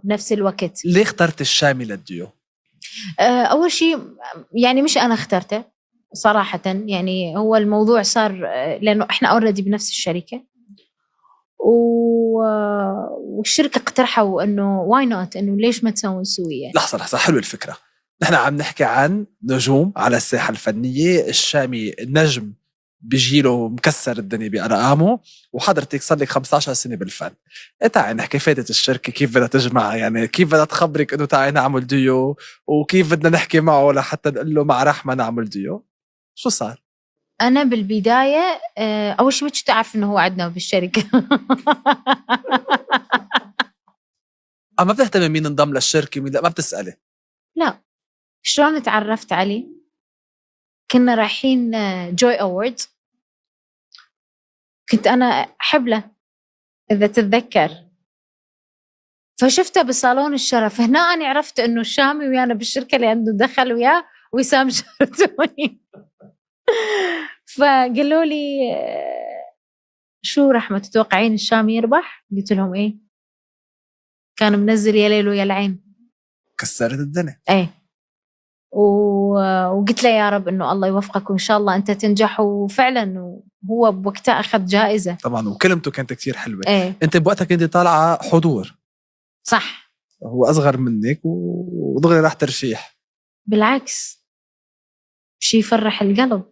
بنفس الوقت. ليه اخترت الشامي للديو؟ أول شيء يعني مش أنا اخترته صراحة، يعني هو الموضوع صار لأنه إحنا أوريدي بنفس الشركة، والشركة اقترحوا إنه واي نوت، إنه ليش ما تسوون سوية. لحظة حلو الفكرة. نحن عم نحكي عن نجوم على الساحة الفنية. الشامي نجم بيجيله مكسر الدنيا بأرقامه، وحضرتك صار لك 15 سنة بالفن. تعالي نحكي فاتت الشركة كيف بدها تجمع، يعني كيف بدها تخبرك انه تعالي نعمل ديو، وكيف بدنا نحكي معه لحتى نقول له مع رحمة نعمل ديو. شو صار؟ أنا بالبداية أول شيء ما كنت أعرف إنه هو عندنا بالشركة. ما بتهتمي مين انضم للشركة مين لا، ما بتسألي؟ لا. شلون تعرفت عليه؟ كنا رايحين جوي أووردز، كنت أنا أحب له إذا تتذكر، فشفته بصالون الشرف. هنا أنا عرفت إنه الشامي ويانا بالشركة اللي عنده دخل وياه وسام شرطوني. فقالوا لي شو رحمة تتوقعين الشامي يربح؟ قلت لهم إيه؟ كان منزل يا ليل ويا العين، كسرت الدنيا. إيه. وقلت له يا رب إنه الله يوفقك وإن شاء الله أنت تنجح. وفعلا هو بوقتها أخذ جائزة طبعا، وكلمته كانت كتير حلوة. إيه؟ انت بوقتها كنت طالعة حضور. صح. هو أصغر منك ودغري راح ترشيح. بالعكس، شي يفرح القلب.